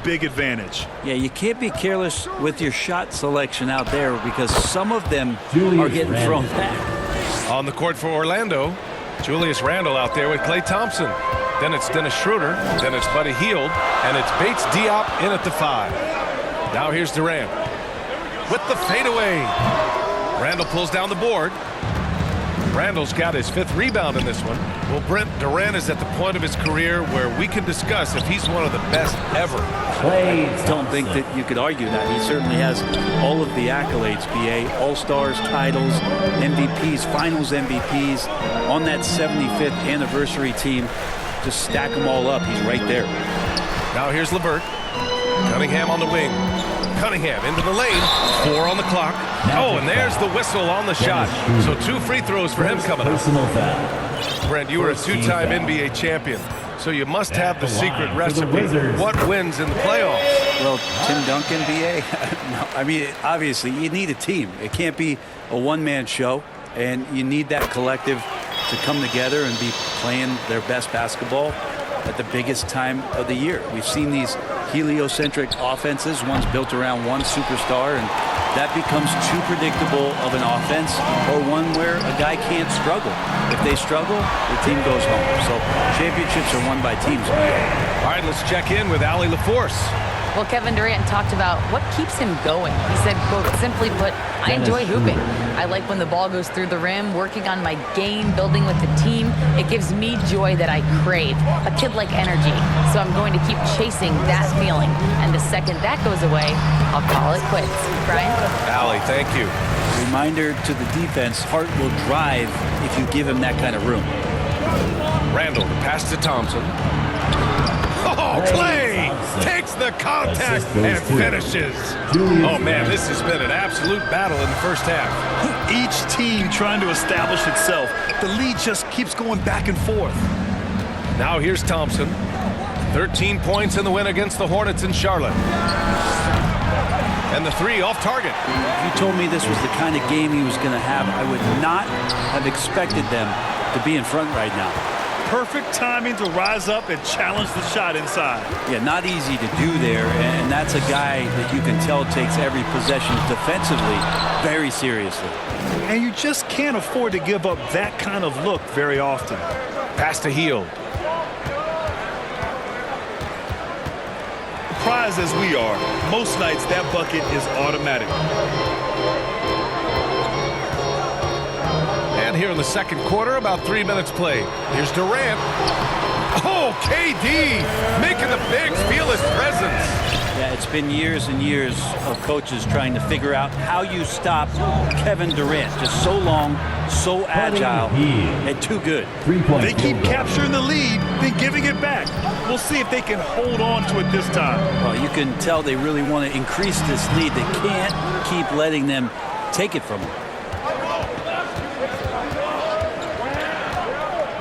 big advantage. Yeah, you can't be careless with your shot selection out there because some of them are getting thrown back. On the court for Orlando, Julius Randle out there with Klay Thompson. Then it's Dennis Schroeder. Then it's Buddy Hield. And it's Bates Diop in at the 5. Now here's Durant with the fadeaway. Randle pulls down the board. Randle's got his 5th rebound in this one. Well, Brent, Durant is at the point of his career where we can discuss if he's one of the best ever. I don't think that you could argue that. He certainly has all of the accolades, BA. All-Stars, titles, MVPs, Finals MVPs. On that 75th anniversary team, just stack them all up. He's right there. Now here's LeVert. Cunningham on the wing. Cunningham into the lane. 4 on the clock. Oh, and there's the whistle on the shot. So 2 free throws for him coming up. Brent, you were a 2-time NBA champion, so you must have the secret recipe. What wins in the playoffs? Well, Tim Duncan, BA. No, I mean, obviously, you need a team. It can't be a one-man show, and you need that collective to come together and be playing their best basketball at the biggest time of the year. We've seen these heliocentric offenses, one's built around one superstar, and that becomes too predictable of an offense, or one where a guy can't struggle. If they struggle, the team goes home. So championships are won by teams. All right, let's check in with Allie LaForce. Well, Kevin Durant talked about what keeps him going. He said, quote, simply put, I enjoy hooping. I like when the ball goes through the rim, working on my game, building with the team. It gives me joy that I crave, a kid-like energy. So I'm going to keep chasing that feeling. And the second that goes away, I'll call it quits. Brian? Allie, thank you. Reminder to the defense, Hart will drive if you give him that kind of room. Randle, the pass to Thompson. Oh, Klay takes the contact and finishes. Oh, man, this has been an absolute battle in the first half. Each team trying to establish itself. The lead just keeps going back and forth. Now here's Thompson. 13 points in the win against the Hornets in Charlotte. And the 3 off target. If you told me this was the kind of game he was going to have, I would not have expected them to be in front right now. Perfect timing to rise up and challenge the shot inside. Yeah, not easy to do there, and that's a guy that you can tell takes every possession defensively very seriously. And you just can't afford to give up that kind of look very often. Pass to Hield. Surprised as we are, most nights that bucket is automatic. And here in the second quarter, about 3 minutes played. Here's Durant. Oh, KD making the bigs feel his presence. Yeah, it's been years and years of coaches trying to figure out how you stop Kevin Durant. Just so long, so agile, and too good. They keep capturing the lead, then giving it back. We'll see if they can hold on to it this time. Well, you can tell they really want to increase this lead. They can't keep letting them take it from them.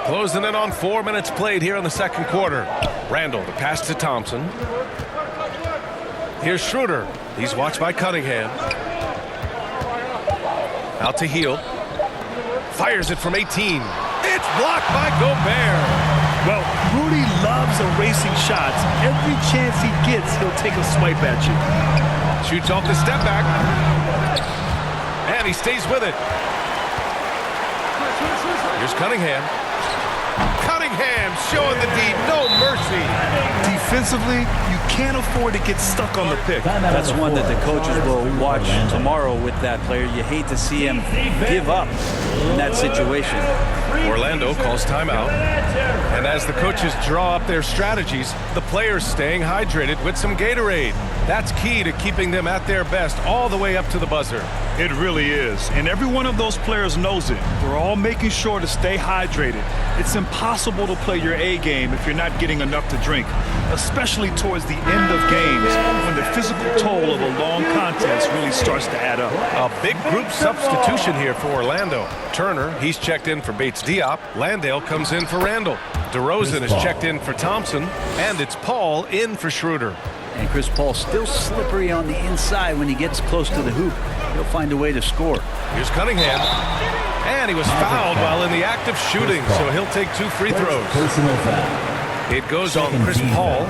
Closing in on 4 minutes played here in the second quarter. Randle, the pass to Thompson. Here's Schroeder. He's watched by Cunningham. Out to Hield. Fires it from 18. It's blocked by Gobert. Well, Rudy loves erasing shots. Every chance he gets, he'll take a swipe at you. Shoots off the step back. And he stays with it. Here's Cunningham. Cunningham showing the D, no mercy. Defensively, you can't afford to get stuck on the pick. That's one that the coaches will watch tomorrow with that player. You hate to see him give up in that situation. Orlando calls timeout. And as the coaches draw up their strategies, the players staying hydrated with some Gatorade. That's key to keeping them at their best all the way up to the buzzer. It really is. And every one of those players knows it. We're all making sure to stay hydrated. It's impossible to play your A game if you're not getting enough to drink, especially towards the end of games when the physical toll of a long contest really starts to add up. A big group substitution here for Orlando. Turner, he's checked in for Bates Diop. Landale comes in for Randle. DeRozan is checked in for Thompson. And it's Paul in for Schroeder. And Chris Paul still slippery on the inside when he gets close to the hoop. He'll find a way to score. Here's Cunningham. And he was fouled while in the act of shooting, so he'll take 2 free throws. It goes on Chris Paul.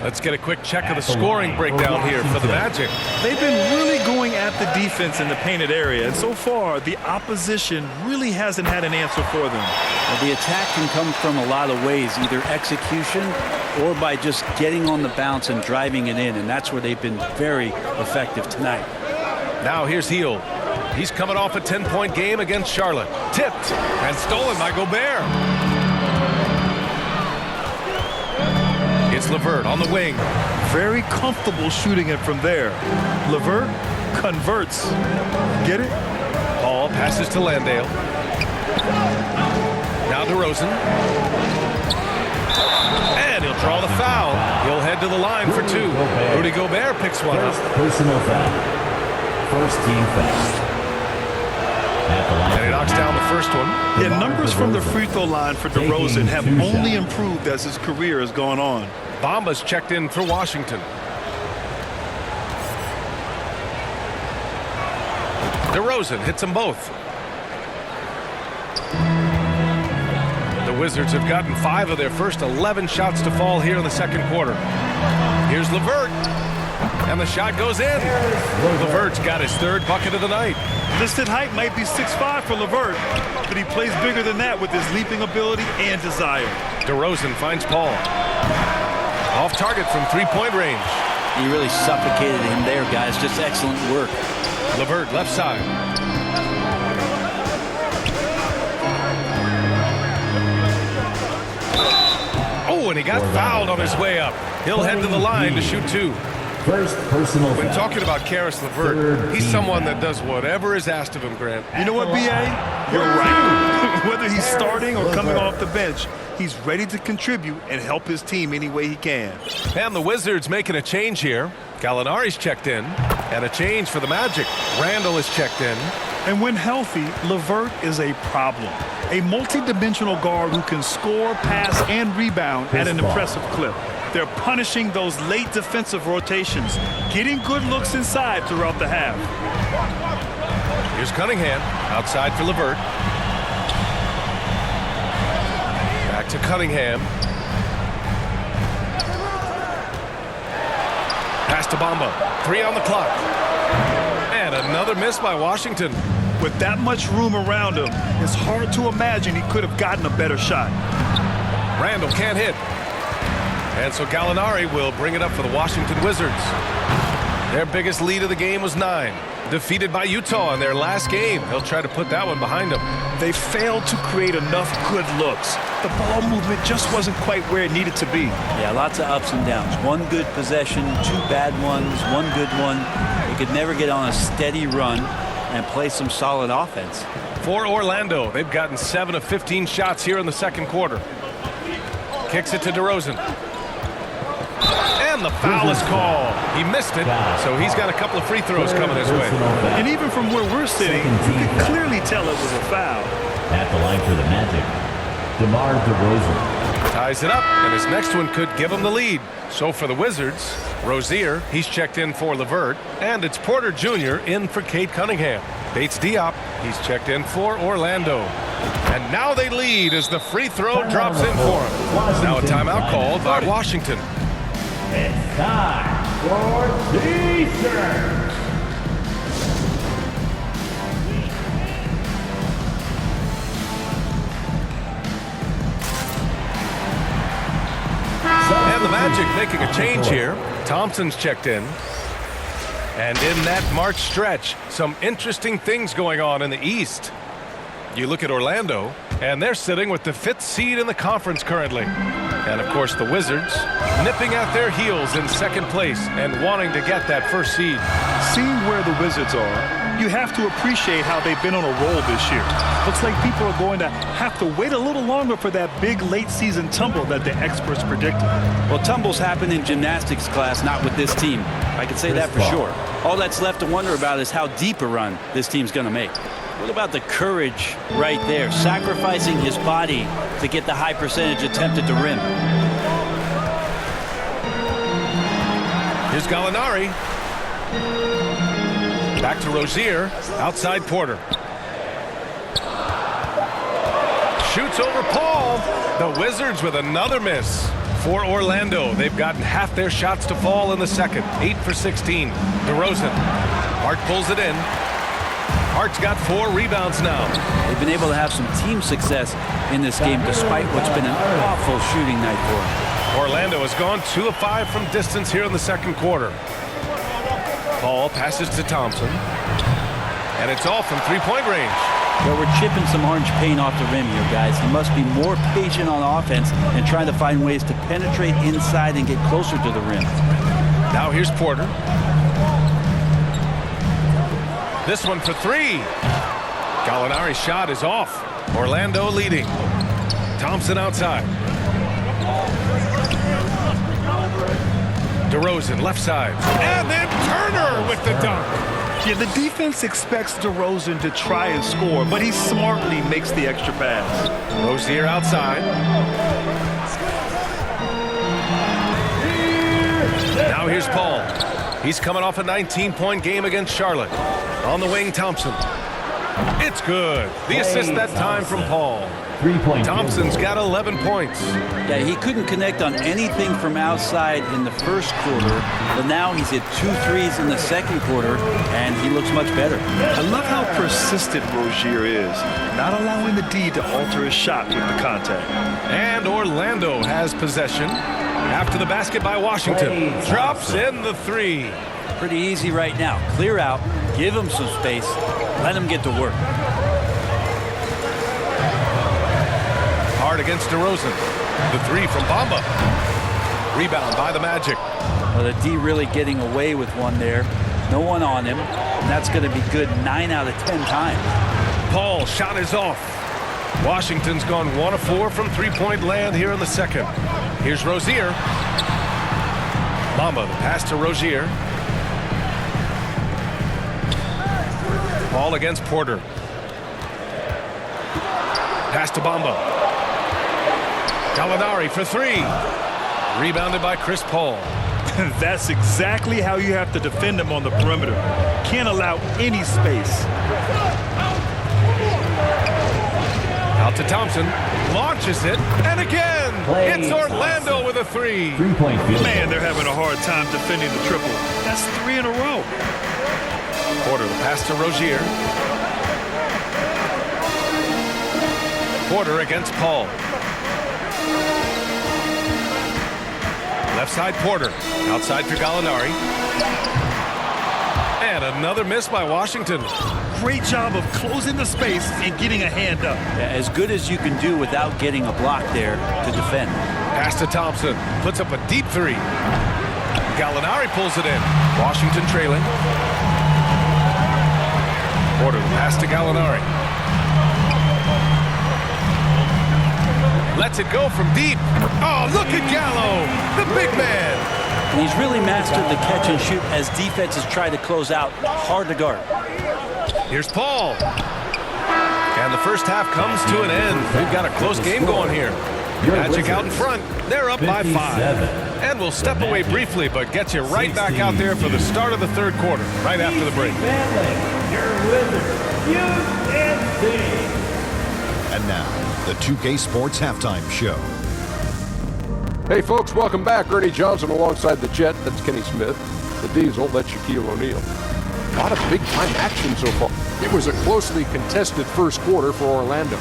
Let's get a quick check of the scoring breakdown here for the Magic. They've been really going at the defense in the painted area, and so far the opposition really hasn't had an answer for them. Well, the attack can come from a lot of ways, either execution or by just getting on the bounce and driving it in, and that's where they've been very effective tonight. Now here's Hield. He's coming off a 10-point game against Charlotte. Tipped and stolen by Gobert. It's LeVert on the wing. Very comfortable shooting it from there. LeVert converts. Get it? Paul passes to Landale. Now DeRozan. And he'll draw the foul. He'll head to the line for two. Rudy Gobert picks one up. Personal foul. First team foul. And he knocks down the first one. Yeah, numbers from the free throw line for DeRozan have only improved as his career has gone on. Bamba's checked in for Washington. DeRozan hits them both. The Wizards have gotten 5 of their first 11 shots to fall here in the second quarter. Here's LeVert. And the shot goes in. LeVert's got his 3rd bucket of the night. Listed height might be 6'5" for LeVert, but he plays bigger than that with his leaping ability and desire. DeRozan finds Paul. Off target from 3-point range. He really suffocated him there, guys. Just excellent work. LeVert left side. Oh, and he got fouled on his way up. He'll head to the line to shoot 2. First personal When foul. talking about Karis LeVert, he's someone that does whatever is asked of him, Grant. You know what, B.A.? You're right. Whether he's starting or coming off the bench, he's ready to contribute and help his team any way he can. And the Wizards making a change here. Gallinari's checked in. And a change for the Magic. Randall is checked in. And when healthy, LeVert is a problem. A multi-dimensional guard who can score, pass, and rebound at an impressive clip. They're punishing those late defensive rotations, getting good looks inside throughout the half. Here's Cunningham outside for LeVert. Back to Cunningham. Pass to Bamba. 3 on the clock. And another miss by Washington. With that much room around him, it's hard to imagine he could have gotten a better shot. Randall can't hit. And so Gallinari will bring it up for the Washington Wizards. Their biggest lead of the game was 9. Defeated by Utah in their last game. He'll try to put that one behind them. They failed to create enough good looks. The ball movement just wasn't quite where it needed to be. Yeah, lots of ups and downs. One good possession, 2 bad ones, 1 good one. They could never get on a steady run and play some solid offense. For Orlando, they've gotten 7 of 15 shots here in the second quarter. Kicks it to DeRozan. And the foul is called. He missed it, so he's got a couple of free throws coming his way. And even from where we're sitting, you can clearly tell it was a foul. At the line for the Magic, DeMar DeRozan. Ties it up, and his next one could give him the lead. So for the Wizards, Rozier, he's checked in for LeVert, and it's Porter Jr. in for Cade Cunningham. Bates Diop, he's checked in for Orlando. And now they lead as the free throw drops in for him. Now a timeout called by Washington. It's time for T-shirt. And the Magic making a change here. Thompson's checked in. And in that March stretch, some interesting things going on in the East. You look at Orlando, and they're sitting with the 5th seed in the conference currently. And, of course, the Wizards nipping at their heels in 2nd place and wanting to get that 1st seed. Seeing where the Wizards are, you have to appreciate how they've been on a roll this year. Looks like people are going to have to wait a little longer for that big late-season tumble that the experts predicted. Well, tumbles happen in gymnastics class, not with this team. I can say that for sure. All that's left to wonder about is how deep a run this team's going to make. What about the courage right there, sacrificing his body to get the high percentage attempt at the rim? Here's Gallinari. Back to Rozier. Outside Porter. Shoots over Paul. The Wizards with another miss. For Orlando, they've gotten half their shots to fall in the second. 8 for 16. DeRozan. Hart pulls it in. Hart's got 4 rebounds now. They've been able to have some team success in this game despite what's been an awful shooting night for them. Orlando has gone 2 of 5 from distance here in the second quarter. Paul passes to Thompson. And it's all from three-point range. Well, we're chipping some orange paint off the rim here, guys. He must be more patient on offense and trying to find ways to penetrate inside and get closer to the rim. Now here's Porter. This one for 3. Gallinari's shot is off. Orlando leading. Thompson outside. DeRozan left side. And then Turner with the dunk. Yeah, the defense expects DeRozan to try and score, but he smartly makes the extra pass. Rozier outside. Now here's Paul. He's coming off a 19-point game against Charlotte. On the wing, Thompson. It's good. The assist that time from Paul. 3-point. Thompson's got 11 points. Yeah, he couldn't connect on anything from outside in the first quarter, but now he's hit 2 threes in the second quarter, and he looks much better. I love how persistent Rozier is, not allowing the D to alter his shot with the contact. And Orlando has possession after the basket by Washington. Drops in the 3. Pretty easy right now. Clear out, give him some space, let him get to work. Hard against DeRozan. The 3 from Bamba. Rebound by the Magic. Well, the D really getting away with one there. No one on him. And that's going to be good 9 out of 10 times. Paul shot is off. Washington's gone 1 of 4 from three-point land here in the second. Here's Rozier. Bamba, the pass to Rozier. Paul against Porter. Pass to Bamba. Gallinari for 3. Rebounded by Chris Paul. That's exactly how you have to defend him on the perimeter. Can't allow any space. Out to Thompson. Launches it. And again. It's Orlando with a 3. 3-point field. Man, they're having a hard time defending the triple. That's 3 in a row. Porter, the pass to Rozier. Porter against Paul. Left side Porter. Outside for Gallinari. And another miss by Washington. Great job of closing the space and getting a hand up. Yeah, as good as you can do without getting a block there to defend. Pass to Thompson. Puts up a deep 3. Gallinari pulls it in. Washington trailing. Porter, the pass to Gallinari. Lets it go from deep. Oh, look at Gallo, the big man. And he's really mastered the catch and shoot as defenses try to close out. Hard to guard. Here's Paul. And the first half comes to an end. We've got a close game going here. Magic out in front. They're up by 5. And we'll step away briefly, but get you right back out there for the start of the third quarter, right after the break. And now, the 2K Sports Halftime Show. Hey folks, welcome back. Ernie Johnson alongside the Jet. That's Kenny Smith. The Diesel, that's Shaquille O'Neal. A lot of big-time action so far. It was a closely contested first quarter for Orlando.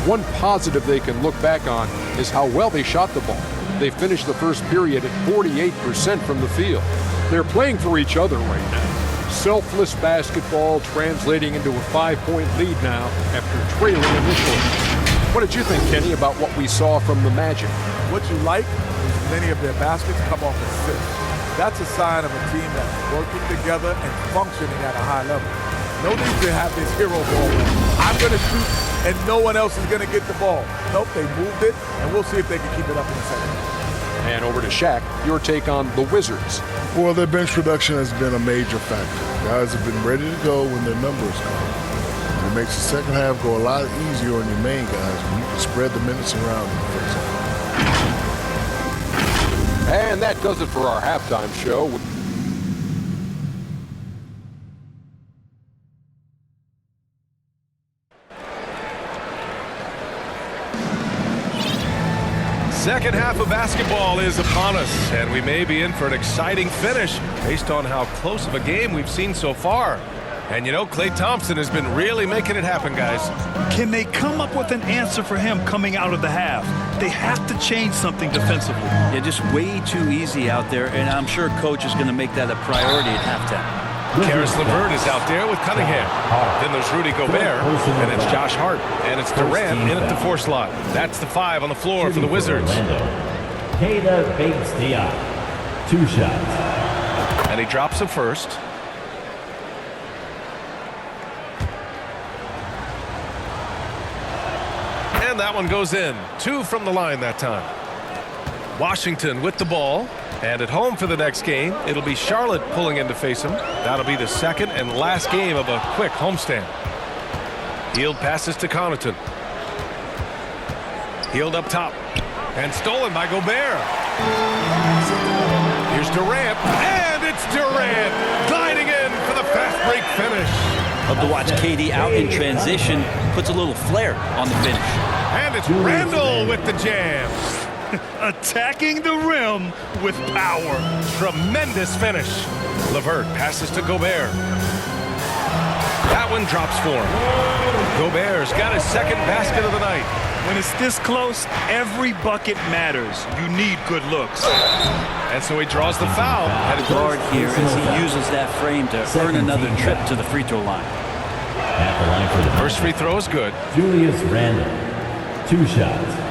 One positive they can look back on is how well they shot the ball. They finished the first period at 48% from the field. They're playing for each other right now. Selfless basketball translating into a 5-point lead now after trailing initially. What did you think, Kenny, about what we saw from the Magic? What you like is many of their baskets come off assists. That's a sign of a team that's working together and functioning at a high level. No need to have this hero ball. I'm going to shoot and no one else is going to get the ball. Nope, they moved it, and we'll see if they can keep it up in a second. And over to Shaq, your take on the Wizards. Well, their bench production has been a major factor. Guys have been ready to go when their numbers come. It makes the second half go a lot easier on your main guys when you can spread the minutes around in the first half. And that does it for our halftime show. Second half of basketball is upon us, and we may be in for an exciting finish based on how close of a game we've seen so far. And you know, Klay Thompson has been really making it happen, guys. Can they come up with an answer for him coming out of the half? They have to change something defensively. Yeah, just way too easy out there, and I'm sure coach is going to make that a priority at halftime. Karis LeVert is out there with Cunningham. Then there's Rudy Gobert, and it's Josh Hart, and it's Durant in at the 4 slot. That's the 5 on the floor for the Wizards. Keita Bates-Diop. 2 shots. And he drops it first. And that one goes in. 2 from the line that time. Washington with the ball. And at home for the next game, it'll be Charlotte pulling in to face him. That'll be the second and last game of a quick homestand. Hield passes to Connaughton. Hield up top. And stolen by Gobert. Here's Durant. And it's Durant gliding in for the fast break finish. Love to watch KD out in transition. Puts a little flair on the finish. And it's Randall with the jam. Attacking the rim with power. Tremendous finish. LeVert passes to Gobert. That one drops for him. Gobert's got his second basket of the night. When it's this close, every bucket matters. You need good looks. And so he draws the foul. At a guard here as he uses that frame to earn another trip to the free throw line. At the line for the First free throw is good. Julius Randle. 2 shots.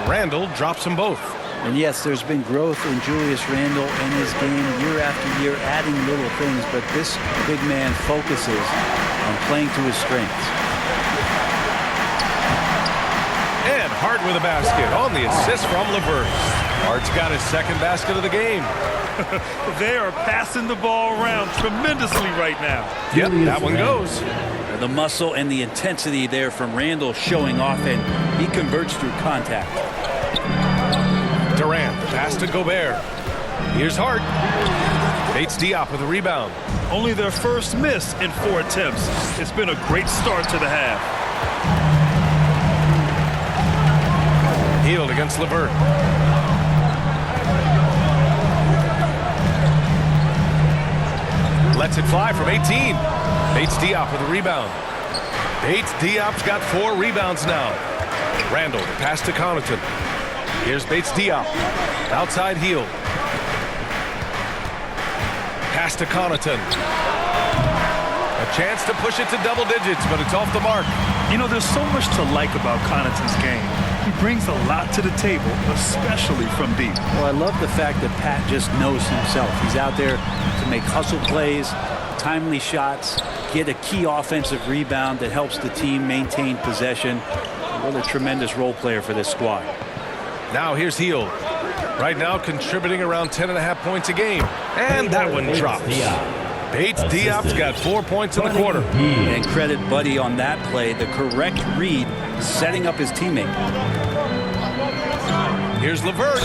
Randall drops them both. And yes, there's been growth in Julius Randle in his game year after year, adding little things, but this big man focuses on playing to his strengths. And Hart with a basket on the assist from LeVert. Hart's got his second basket of the game. They are passing the ball around tremendously right now. Yep, that one goes. The muscle and the intensity there from Randle showing off, and he converts through contact. Durant, pass to Gobert. Here's Hart. Bates-Diop with a rebound. Only their first miss in 4 attempts. It's been a great start to the half. Hield against LeVert. Lets it fly from 18. Bates-Diop with a rebound. Bates-Diop's got 4 rebounds now. Randall, the pass to Connaughton. Here's Bates-Diop. Outside Hield. Pass to Connaughton. A chance to push it to double digits, but it's off the mark. You know, there's so much to like about Connaughton's game. He brings a lot to the table, especially from deep. Well, I love the fact that Pat just knows himself. He's out there to make hustle plays, timely shots, get a key offensive rebound that helps the team maintain possession. What a tremendous role player for this squad. Now here's Hield. Right now contributing around 10.5 points a game. And that one drops. Bates-Diop's got 4 points in the quarter. And credit Buddy on that play. The correct read, setting up his teammate. Here's LeVert.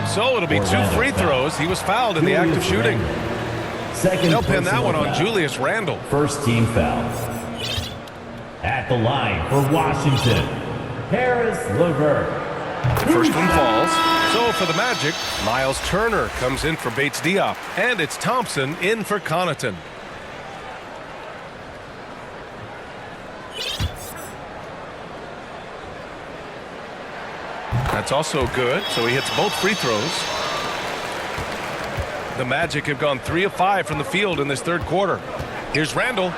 So it'll be 2 free throws. He was fouled in the act of shooting. They'll pin that one on Julius Randle. First team foul. At the line for Washington, Karis LeVert. The first one falls. So for the Magic, Miles Turner comes in for Bates-Diop. And it's Thompson in for Connaughton. That's also good. So he hits both free throws. The Magic have gone 3 of 5 from the field in this third quarter. Here's Randall.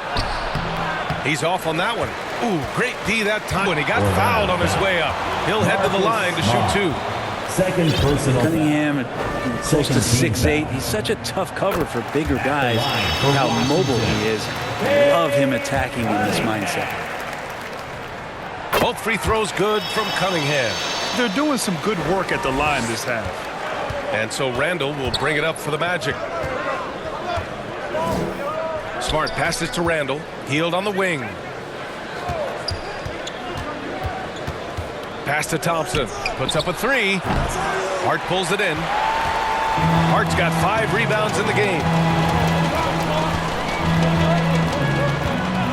He's off on that one. Ooh, great D that time when he got fouled on his way up. He'll head to the line to shoot 2. Second personal. Cunningham, close to 6'8". He's such a tough cover for bigger guys. How mobile he is. Love him attacking in this mindset. Both free throws good from Cunningham. They're doing some good work at the line this half. And so Randall will bring it up for the Magic. Smart passes to Randall. Hield on the wing. Pass to Thompson. Puts up a 3. Hart pulls it in. Hart's got 5 rebounds in the game.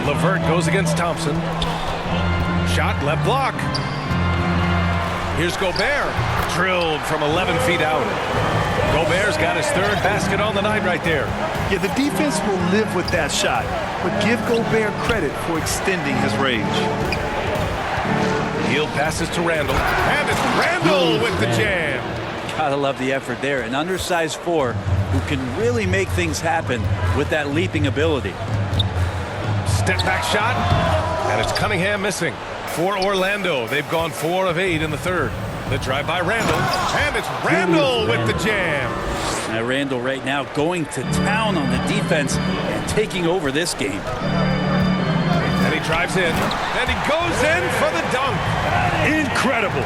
LeVert goes against Thompson. Shot left block. Here's Gobert. Drilled from 11 feet out. Gobert's got his third basket on the night right there. Yeah, the defense will live with that shot, but give Gobert credit for extending his range. Hield passes to Randall. And it's Randall with the jam. Gotta love the effort there. An undersized four who can really make things happen with that leaping ability. Step back shot. And it's Cunningham missing. For Orlando, they've gone 4 of 8 in the third. The drive by Randall. And it's Randall with the jam. Now Randall right now going to town on the defense and taking over this game. And he drives in. And he goes in for the dunk. Incredible.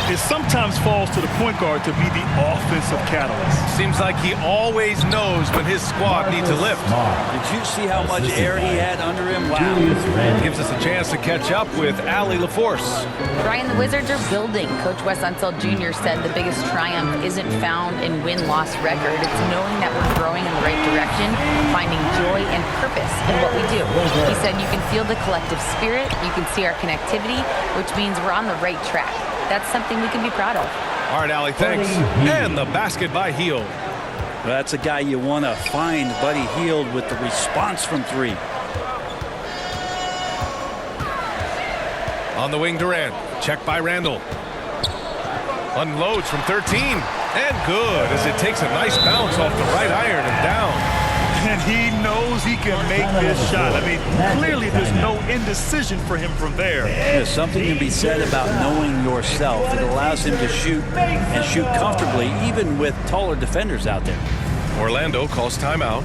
It sometimes falls to the point guard to be the offensive catalyst. Seems like he always knows when his squad needs a lift. Did you see how much air he had under him? Wow. Gives us a chance to catch up with Allie LaForce. Brian, the Wizards are building. Coach Wes Unseld Jr. said the biggest triumph isn't found in win-loss record. It's knowing that we're growing in the right direction, finding joy and purpose in what we do. He said you can feel the collective spirit, you can see our connectivity, which means we're on the right track. That's something we can be proud of. All right, Allie, thanks. And the basket by Hield. Well, that's a guy you want to find, Buddy Hield, with the response from 3. On the wing, Durant. Check by Randall. Unloads from 13. And good as it takes a nice bounce off the right iron and down. And he knows he can make this shot. I mean, clearly there's no indecision for him from there. There's something to be said about knowing yourself. It allows him to shoot and shoot comfortably, even with taller defenders out there. Orlando calls timeout.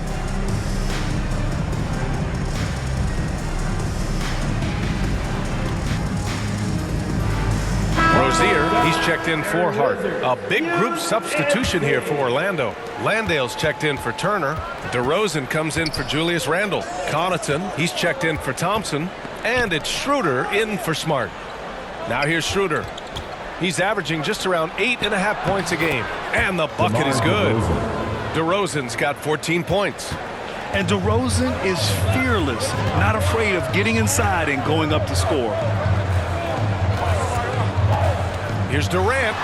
Rozier, he's checked in for Hart. A big group substitution here for Orlando. Landale's checked in for Turner. DeRozan comes in for Julius Randle. Connaughton, he's checked in for Thompson. And it's Schroeder in for Smart. Now here's Schroeder. He's averaging just around 8.5 points a game. And the bucket is good. DeRozan's got 14 points. And DeRozan is fearless, not afraid of getting inside and going up to score. Here's Durant.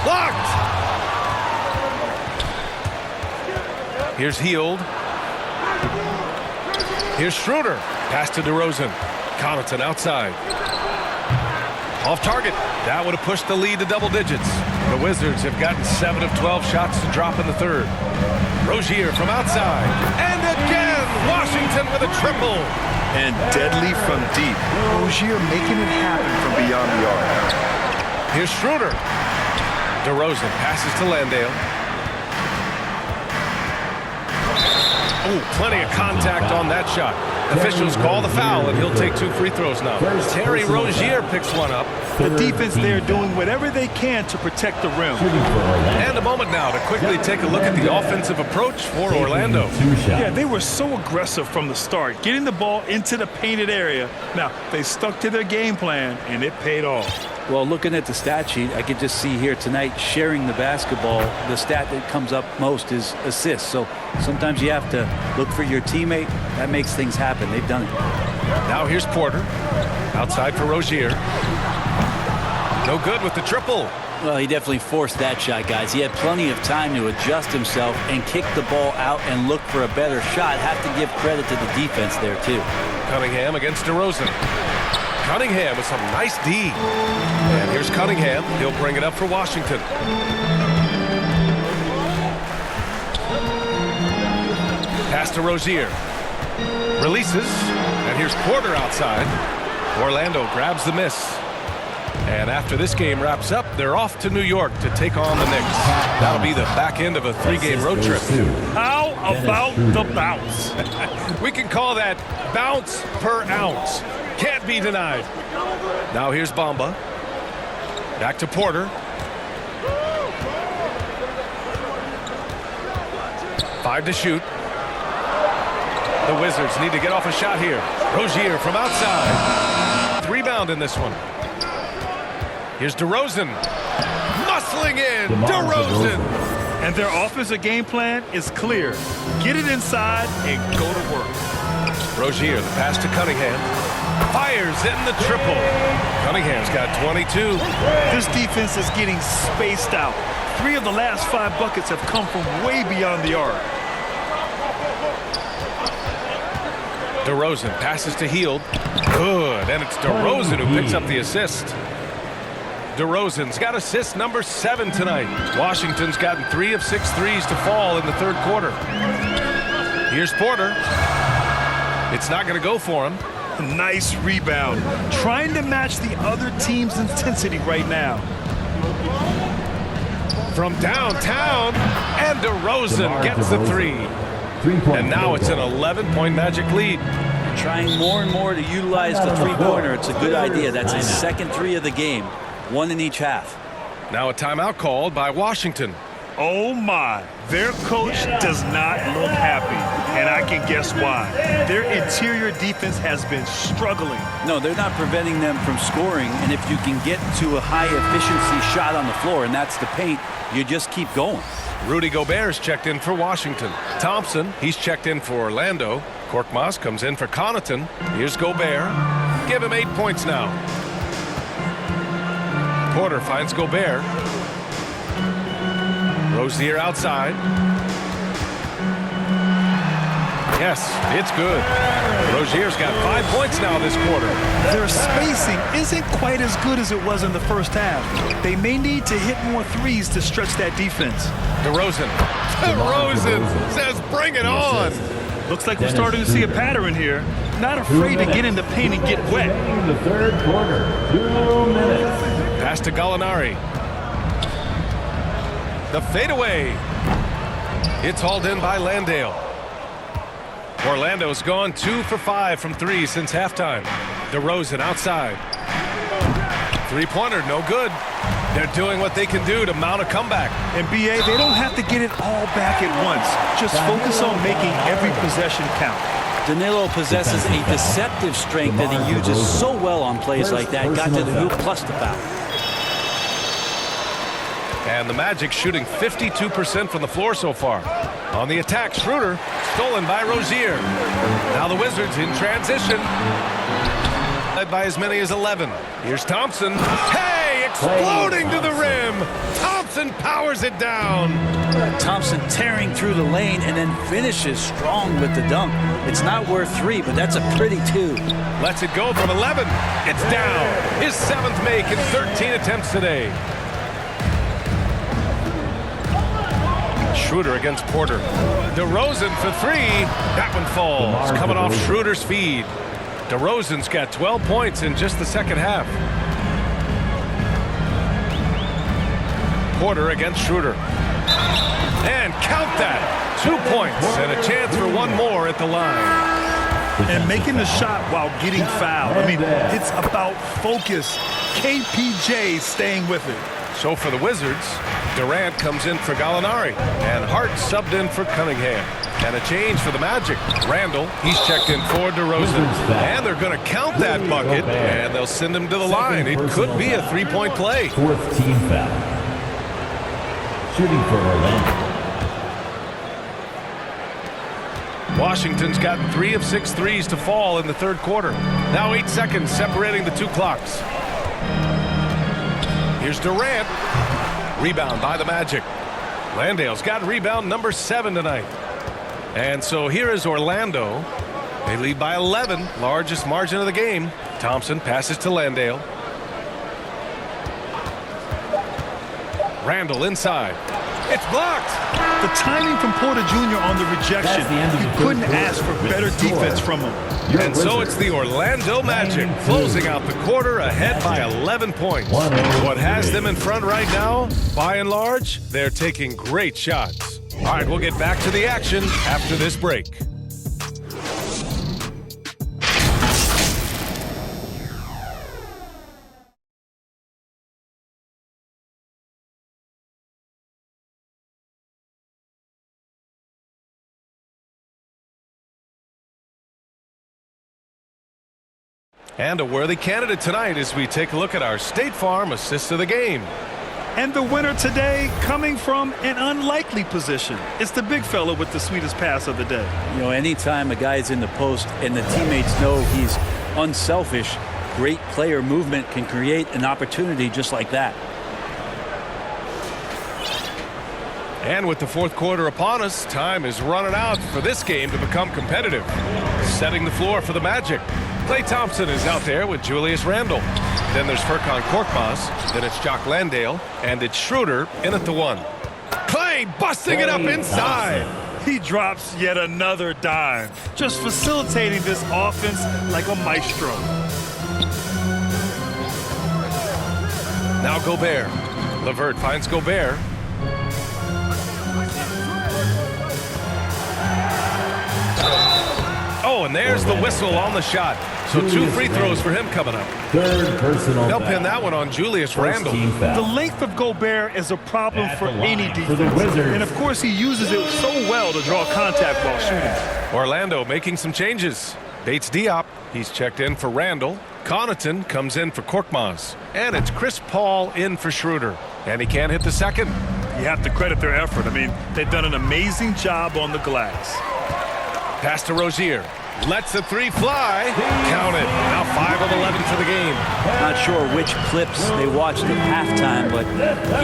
Blocked! Here's Hield. Here's Schroeder. Pass to DeRozan. Connaughton outside. Off target. That would have pushed the lead to double digits. The Wizards have gotten 7 of 12 shots to drop in the third. Rozier from outside. And again, Washington with a triple. And deadly from deep. Rozier making it happen from beyond the arc. Here's Schroeder. DeRozan passes to Landale. Oh, plenty of contact on that shot. Officials call the foul, and he'll take 2 free throws now. Terry Rozier picks one up. The defense there doing whatever they can to protect the rim. And a moment now to quickly take a look at the offensive approach for Orlando. Yeah, they were so aggressive from the start, getting the ball into the painted area. Now, they stuck to their game plan, and it paid off. Well, looking at the stat sheet, I could just see here tonight sharing the basketball. The stat that comes up most is assists. So sometimes you have to look for your teammate. That makes things happen. They've done it. Now here's Porter. Outside for Rozier. No good with the triple. Well, he definitely forced that shot, guys. He had plenty of time to adjust himself and kick the ball out and look for a better shot. Have to give credit to the defense there, too. Cunningham against DeRozan. Cunningham with some nice D. And here's Cunningham. He'll bring it up for Washington. Pass to Rozier. Releases. And here's Porter outside. Orlando grabs the miss. And after this game wraps up, they're off to New York to take on the Knicks. That'll be the back end of a 3-game road trip. How about the bounce? We can call that bounce per ounce. Can't be denied. Now here's Bamba. Back to Porter. 5 to shoot. The Wizards need to get off a shot here. Rozier from outside. Rebound in this one. Here's DeRozan. Muscling in. DeRozan. And their offensive game plan is clear. Get it inside and go to work. Rozier, the pass to Cunningham. Fires in the triple. Cunningham's got 22. This defense is getting spaced out. 3 of the last 5 buckets have come from way beyond the arc. DeRozan passes to Hield. Good, and it's DeRozan who picks up the assist. DeRozan's got assist number 7 tonight. Washington's gotten 3 of 6 threes to fall in the third quarter. Here's Porter. It's not going to go for him. Nice rebound. Trying to match the other team's intensity right now. From downtown, and DeRozan gets the 3. And now it's an 11-point Magic lead. Trying more and more to utilize the three-pointer. It's a good idea. That's his second 3 of the game. 1 in each half. Now a timeout called by Washington. Oh my, their coach does not look happy, and I can guess why. Their interior defense has been struggling. No, they're not preventing them from scoring, and if you can get to a high-efficiency shot on the floor, and that's the paint, you just keep going. Rudy Gobert's checked in for Washington. Thompson, he's checked in for Orlando. Korkmaz comes in for Connaughton. Here's Gobert. Give him 8 points now. Porter finds Gobert. Rozier outside. Yes, it's good. Rozier's got 5 points now this quarter. Their spacing isn't quite as good as it was in the first half. They may need to hit more threes to stretch that defense. DeRozan. DeRozan says bring it on. Looks like we're starting to see a pattern here. Not afraid to get in the paint and get wet. The third quarter, 2 minutes. Pass to Gallinari. The fadeaway. It's hauled in by Landale. Orlando's gone 2 for 5 from 3 since halftime. DeRozan outside. Three-pointer, no good. They're doing what they can do to mount a comeback. And BA, they don't have to get it all back at once. Just focus on making every possession count. Danilo possesses a deceptive strength that he uses so well on plays like that. Got to the hoop plus the foul. And the Magic shooting 52% from the floor so far. On the attack, Schroeder, stolen by Rozier. Now the Wizards in transition. Led by as many as 11. Here's Thompson. Hey, exploding to the rim. Thompson powers it down. Thompson tearing through the lane and then finishes strong with the dunk. It's not worth 3, but that's a pretty 2. Lets it go from 11. It's down. His 7th make in 13 attempts today. Schroeder against Porter. DeRozan for 3. That one falls. Coming off Schroeder's feed. DeRozan's got 12 points in just the second half. Porter against Schroeder. And count that. 2 points and a chance for 1 more at the line. And making the shot while getting fouled. I mean, it's about focus. KPJ staying with it. So for the Wizards, Durant comes in for Gallinari. And Hart subbed in for Cunningham. And a change for the Magic. Randall, he's checked in for DeRozan. And they're going to count that bucket. And they'll send him to the line. It could be a 3-point play. 4th team foul. Shooting for Orlando. Washington's gotten 3 of 6 threes to fall in the third quarter. Now 8 seconds separating the 2 clocks. Here's Durant. Rebound by the Magic. Landale's got rebound number 7 tonight. And so here is Orlando. They lead by 11, largest margin of the game. Thompson passes to Landale. Randall inside. It's blocked. The timing from Porter Jr. on the rejection. You couldn't ask for better defense from him. And so it's the Orlando Magic closing out the quarter ahead by 11 points. What has them in front right now? By and large, they're taking great shots. All right, we'll get back to the action after this break. And a worthy candidate tonight as we take a look at our State Farm assist of the game. And the winner today coming from an unlikely position. It's the big fella with the sweetest pass of the day. You know, anytime a guy is in the post and the teammates know he's unselfish, great player movement can create an opportunity just like that. And with the fourth quarter upon us, time is running out for this game to become competitive. Setting the floor for the Magic. Klay Thompson is out there with Julius Randle. Then there's Furkan Korkmaz. Then it's Jock Landale. And it's Schroeder in at the 1. Klay busting it up inside. He drops yet another dime, just facilitating this offense like a maestro. Now Gobert. LeVert finds Gobert. Oh, and there's the whistle on the shot. So 2 free throws for him coming up. Third personal They'll foul. pin that one on Julius First Randle. team foul. The length of Gobert is a problem At for the line any for the defense. Wizards. And of course, he uses it so well to draw contact while shooting. Orlando making some changes. Bates Diop, he's checked in for Randle. Connaughton comes in for Korkmaz. And it's Chris Paul in for Schroeder. And he can't hit the second. You have to credit their effort. I mean, they've done an amazing job on the glass. Pass to Rozier. Lets the 3 fly. Count it. Now 5 of 11 for the game. Not sure which clips they watched at halftime, but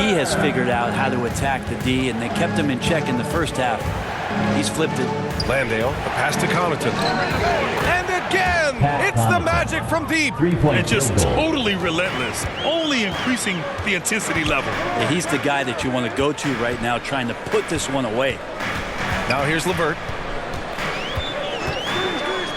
he has figured out how to attack the D, and they kept him in check in the first half. He's flipped it. Landale, the pass to Connaughton. And again, it's the Magic from deep. 3-point And just field goal. totally relentless, only increasing the intensity level. Yeah, he's the guy that you want to go to right now, trying to put this one away. Now here's LeVert.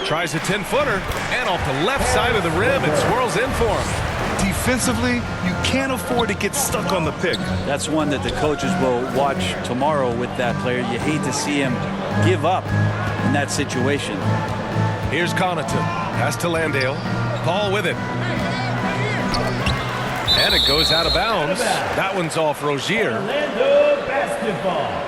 Tries a 10-footer, and off the left side of the rim, it swirls in for him. Defensively, you can't afford to get stuck on the pick. That's one that the coaches will watch tomorrow with that player. You hate to see him give up in that situation. Here's Connaughton. Pass to Landale. Paul with it. And it goes out of bounds. That one's off Rozier. Orlando basketball.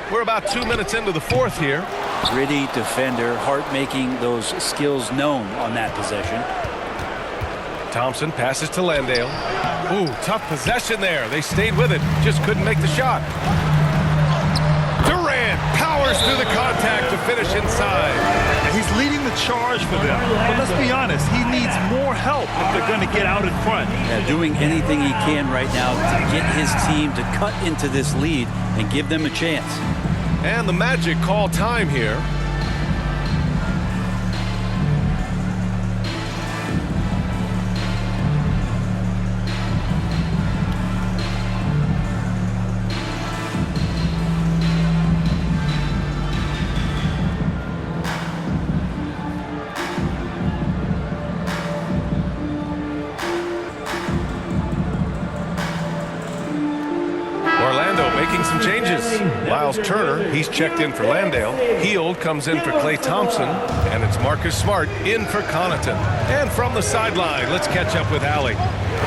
We're about 2 minutes into the fourth here. Gritty defender, Hart making those skills known on that possession. Thompson passes to Landale. Ooh, tough possession there. They stayed with it. Just couldn't make the shot. Durant powers through the contact to finish inside. And he's leading the charge for them. But let's be honest, he needs more help if they're going to get out in front. Doing anything he can right now to get his team to cut into this lead and give them a chance. And the Magic call time here. Orlando making some changes. Miles Turner, he's checked in for Landale. Hield comes in for Klay Thompson. And it's Marcus Smart in for Connaughton. And from the sideline, let's catch up with Allie.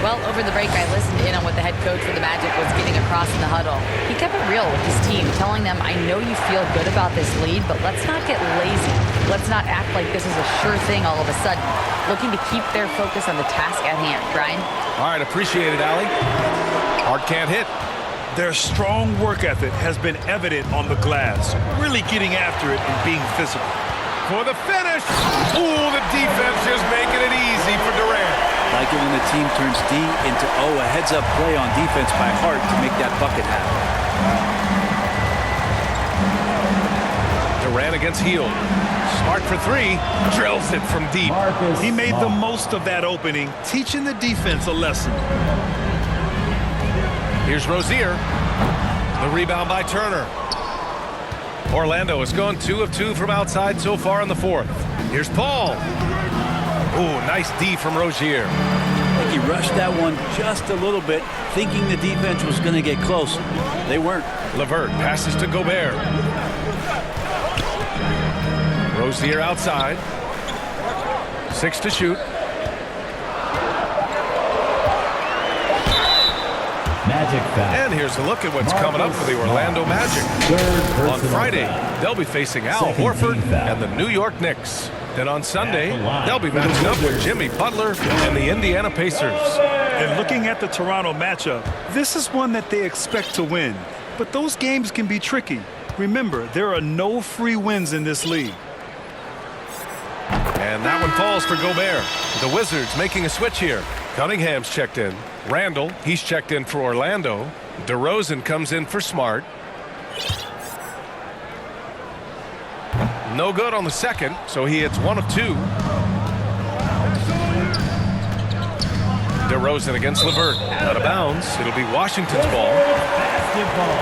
Well, over the break, I listened in on what the head coach for the Magic was getting across in the huddle. He kept it real with his team, telling them, I know you feel good about this lead, but let's not get lazy. Let's not act like this is a sure thing all of a sudden. Looking to keep their focus on the task at hand. Brian? All right, appreciate it, Allie. Hart can't hit. Their strong work ethic has been evident on the glass, really getting after it and being physical. For the finish. Ooh, the defense just making it easy for Durant. Like it when the team turns D into O, a heads-up play on defense by Hart to make that bucket happen. Durant against Hield. Smart for 3. Drills it from deep. Marcus He made the Smart. most of that opening, teaching the defense a lesson. Here's Rozier. The rebound by Turner. Orlando has gone 2 of 2 from outside so far in the fourth. Here's Paul. Ooh, nice D from Rozier. I think he rushed that one just a little bit, thinking the defense was going to get close. They weren't. LeVert passes to Gobert. Rozier outside. 6 to shoot. Magic foul. And here's a look at what's coming up for the Orlando Magic. Third On personal Friday, foul. they'll be facing Al Second Horford team foul. and the New York Knicks. Then on Sunday, they'll be matched up with Jimmy Butler and the Indiana Pacers. And looking at the Toronto matchup, this is one that they expect to win. But those games can be tricky. Remember, there are no free wins in this league. And that one falls for Gobert. The Wizards making a switch here. Cunningham's checked in. Randall, he's checked in for Orlando. DeRozan comes in for Smart. No good on the second, so he hits 1 of 2. DeRozan against LeVert. Out of bounds. It'll be Washington's ball. Basketball.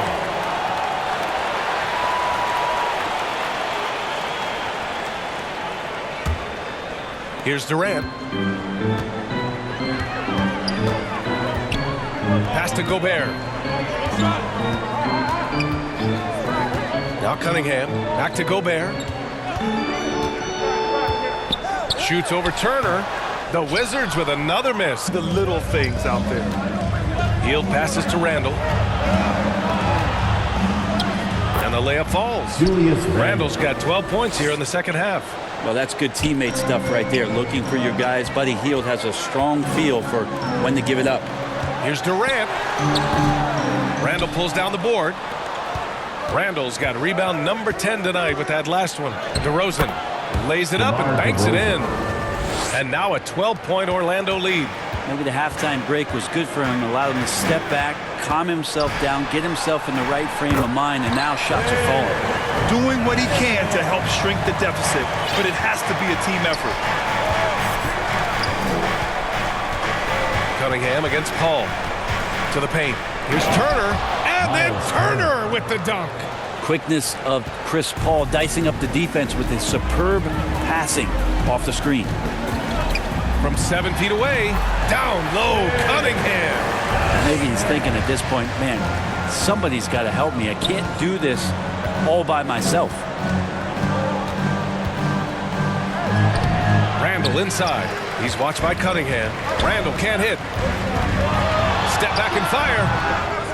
Here's Durant. Pass to Gobert. Now Cunningham. Back to Gobert. Shoots over Turner. The Wizards with another miss. The little things out there. Hield passes to Randall. And the layup falls. Julius Randall's got 12 points here in the second half. Well, that's good teammate stuff right there. Looking for your guys. Buddy Hield has a strong feel for when to give it up. Here's Durant. Randall pulls down the board. Randall's got rebound number 10 tonight with that last one. DeRozan lays it up and banks it in. And now a 12-point Orlando lead. Maybe the halftime break was good for him. Allowed him to step back, calm himself down, get himself in the right frame of mind, and now shots are falling. Doing what he can to help shrink the deficit, but it has to be a team effort. Cunningham against Paul. To the paint. Here's Turner. And then Turner with the dunk. Quickness of Chris Paul dicing up the defense with his superb passing off the screen. From 7 feet away, down low, Cunningham. Maybe he's thinking at this point, man, somebody's got to help me. I can't do this all by myself. Randall inside. He's watched by Cunningham. Randall can't hit. Step back and fire.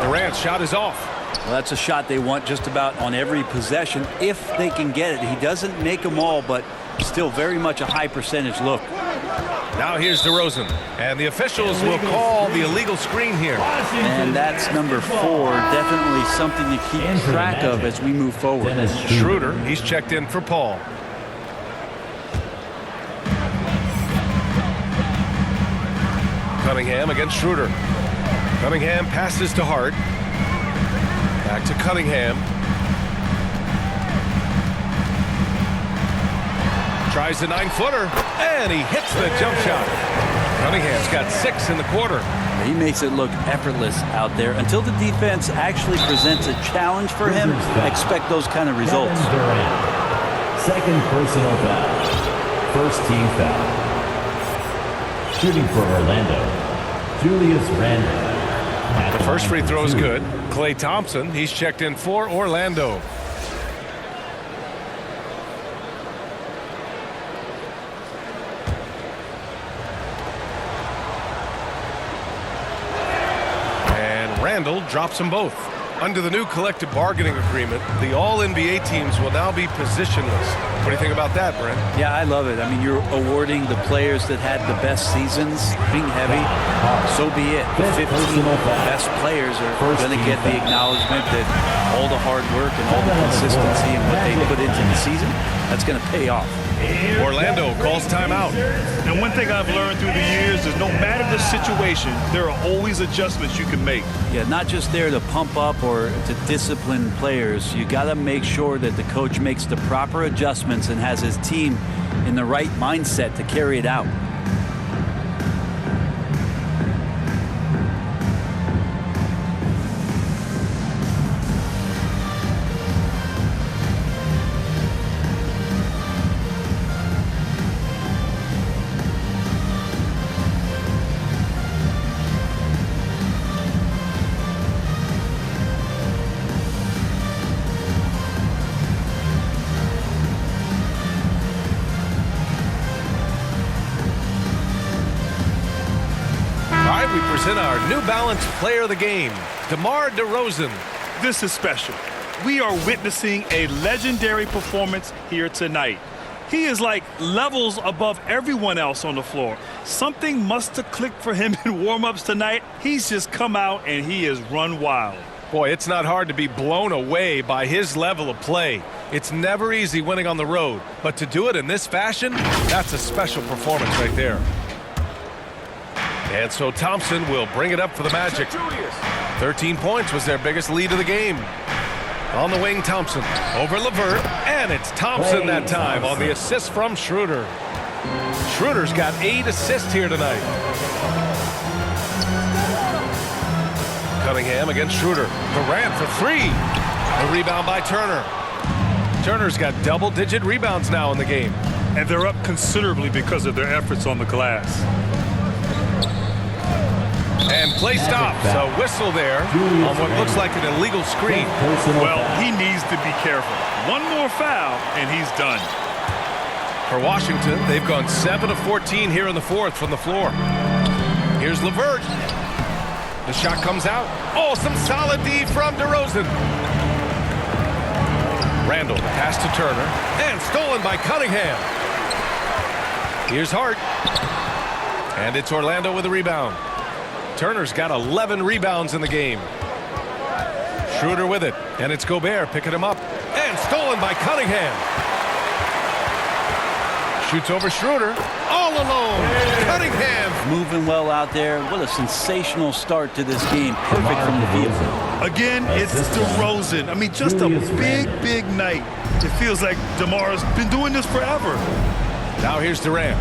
Durant's shot is off. Well, that's a shot they want just about on every possession if they can get it. He doesn't make them all, but still very much a high percentage look. Now here's DeRozan. And the officials will call the illegal screen here. And that's number 4. Definitely something to keep track of as we move forward. Schroeder, he's checked in for Paul. Cunningham against Schroeder. Cunningham passes to Hart. Back to Cunningham. Tries the 9-footer, and he hits the jump shot. Cunningham's got 6 in the quarter. He makes it look effortless out there. Until the defense actually presents a challenge for him, expect those kind of results. Second personal foul. First team foul. Shooting for Orlando, Julius Randle. The first free throw is good. Klay Thompson, he's checked in for Orlando. And Randall drops them both. Under the new collective bargaining agreement, the all-NBA teams will now be positionless. What do you think about that, Brent? Yeah, I love it. I mean, you're awarding the players that had the best seasons, being heavy. So be it. The 15 best players are going to get the acknowledgement that all the hard work and all the consistency and what they put into the season, that's going to pay off. Orlando calls timeout. And one thing I've learned through the years is no matter the situation, there are always adjustments you can make. Yeah, not just there to pump up or to discipline players. You got to make sure that the coach makes the proper adjustments and has his team in the right mindset to carry it out. We present our New Balance Player of the Game, DeMar DeRozan. This is special. We are witnessing a legendary performance here tonight. He is like levels above everyone else on the floor. Something must have clicked for him in warm-ups tonight. He's just come out and he has run wild. Boy, it's not hard to be blown away by his level of play. It's never easy winning on the road, but to do it in this fashion, that's a special performance right there. And so Thompson will bring it up for the Magic. 13 points was their biggest lead of the game. On the wing, Thompson over LeVert, and it's Thompson that time on the assist from Schroeder. Schroeder's got 8 assists here tonight. Cunningham against Schroeder. Durant for 3. A rebound by Turner. Turner's got double-digit rebounds now in the game. And they're up considerably because of their efforts on the glass. And play stops. A whistle there on what looks like an illegal screen. Well, he needs to be careful. One more foul, and he's done. For Washington, they've gone 7 of 14 here in the fourth from the floor. Here's LeVert. The shot comes out. Oh, some solid D from DeRozan. Randall, pass to Turner, and stolen by Cunningham. Here's Hart. And it's Orlando with a rebound. Turner's got 11 rebounds in the game. Schroeder with it, and it's Gobert picking him up, and stolen by Cunningham. Shoots over Schroeder, all alone. Cunningham Moving well out there. What a sensational start to this game. Perfect from the field. Again, it's DeRozan. I mean, just a big, big night. It feels like DeMar's been doing this forever. Now here's Durant.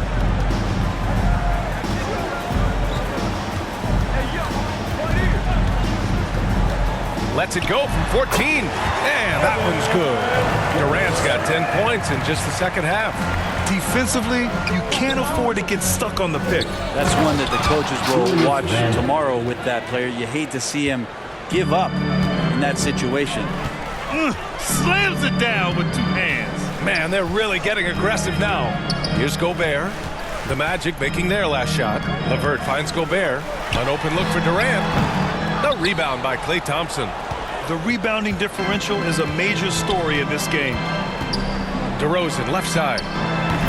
Lets it go from 14. And that one's good. Durant's got 10 points in just the second half. Defensively, you can't afford to get stuck on the pick. That's one that the coaches will watch tomorrow with that player. You hate to see him give up in that situation. Slams it down with 2 hands. Man, they're really getting aggressive now. Here's Gobert. The Magic making their last shot. LeVert finds Gobert. An open look for Durant. The rebound by Klay Thompson. The rebounding differential is a major story in this game. DeRozan, left side.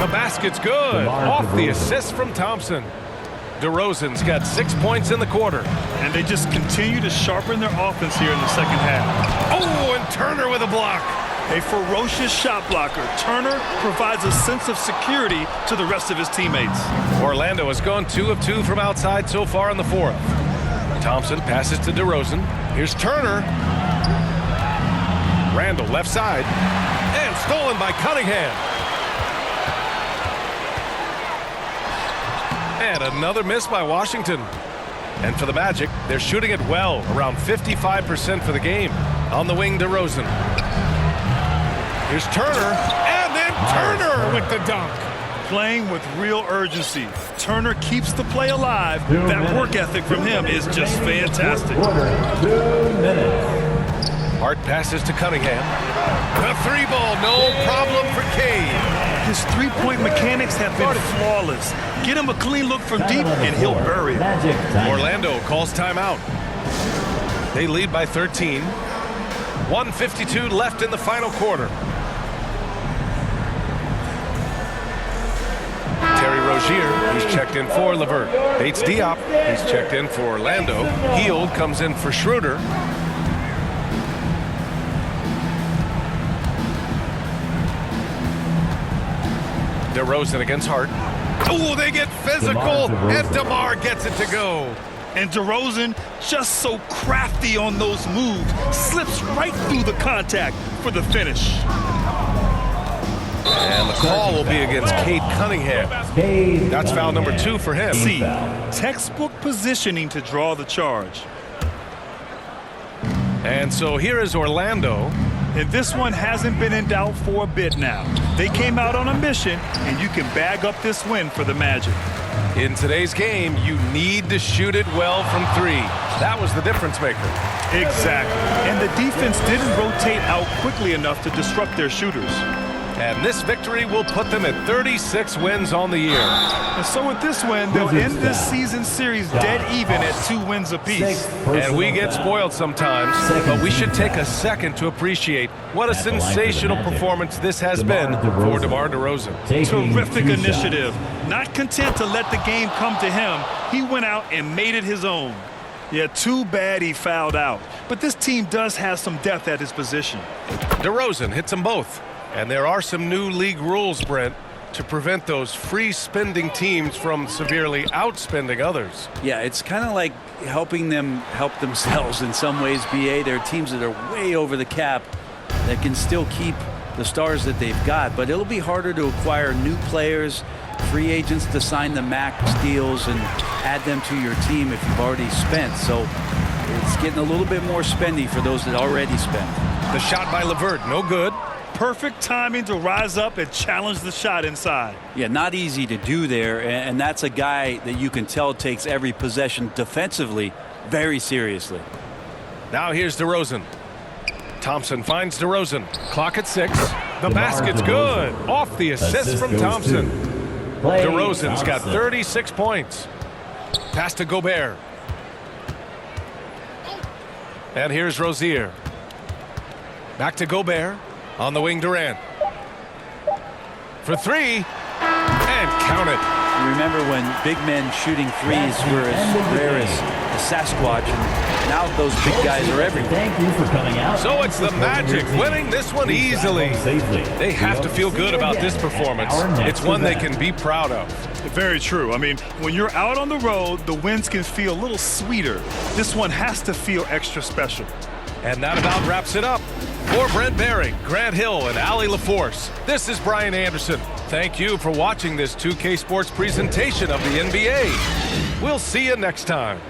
The basket's good. Off the assist from Thompson. DeRozan's got 6 points in the quarter. And they just continue to sharpen their offense here in the second half. Oh, and Turner with a block. A ferocious shot blocker. Turner provides a sense of security to the rest of his teammates. Orlando has gone 2 of 2 from outside so far in the fourth. Thompson passes to DeRozan. Here's Turner. Randall left side. And stolen by Cunningham. And another miss by Washington. And for the Magic, they're shooting it well, around 55% for the game. On the wing, DeRozan. Here's Turner. And then Turner with the dunk. Playing with real urgency. Turner keeps the play alive. That work ethic from him is just fantastic. 2 minutes. Hart passes to Cunningham. The 3-ball, no problem for Cade. His three-point mechanics have been flawless. Get him a clean look from deep, and he'll bury it. Magic time. Orlando calls timeout. They lead by 13. 1:52 left in the final quarter. Terry Rozier, he's checked in for LeVert. Bates Diop, he's checked in for Orlando. Hield comes in for Schroeder. DeRozan against Hart. Oh, they get physical, and DeMar gets it to go. And DeRozan, just so crafty on those moves, slips right through the contact for the finish. And the call will be against Cade Cunningham. That's foul number 2 for him. See, textbook positioning to draw the charge. And so here is Orlando. And this one hasn't been in doubt for a bit now. They came out on a mission, and you can bag up this win for the Magic. In today's game, you need to shoot it well from 3. That was the difference maker. Exactly. And the defense didn't rotate out quickly enough to disrupt their shooters. And this victory will put them at 36 wins on the year. And so with this win, they'll end this season series dead even at 2 wins apiece. And we get spoiled sometimes, but we should take a second to appreciate what a sensational performance this has been for DeMar DeRozan. Terrific initiative. Not content to let the game come to him, he went out and made it his own. Yeah, too bad he fouled out. But this team does have some depth at his position. DeRozan hits them both. And there are some new league rules, Brent, to prevent those free-spending teams from severely outspending others. Yeah, it's kind of like helping them help themselves in some ways, BA. There are teams that are way over the cap that can still keep the stars that they've got, but it'll be harder to acquire new players, free agents to sign the max deals and add them to your team if you've already spent. So it's getting a little bit more spendy for those that already spent. The shot by LeVert, no good. Perfect timing to rise up and challenge the shot inside. Yeah, not easy to do there, and that's a guy that you can tell takes every possession defensively very seriously. Now here's DeRozan. Thompson finds DeRozan. Clock at 6. The basket's good. Off the assist from Thompson. DeRozan's got 36 points. Pass to Gobert. And here's Rozier. Back to Gobert. On the wing, Durant. For 3. And count it. You remember when big men shooting threes were as rare as the Sasquatch, and now those big guys are everywhere. Thank you for coming out. So it's the Magic winning this one easily. They have to feel good about this performance. It's one they can be proud of. Very true. I mean, when you're out on the road, the wins can feel a little sweeter. This one has to feel extra special. And that about wraps it up. For Brent Barry, Grant Hill, and Allie LaForce, this is Brian Anderson. Thank you for watching this 2K Sports presentation of the NBA. We'll see you next time.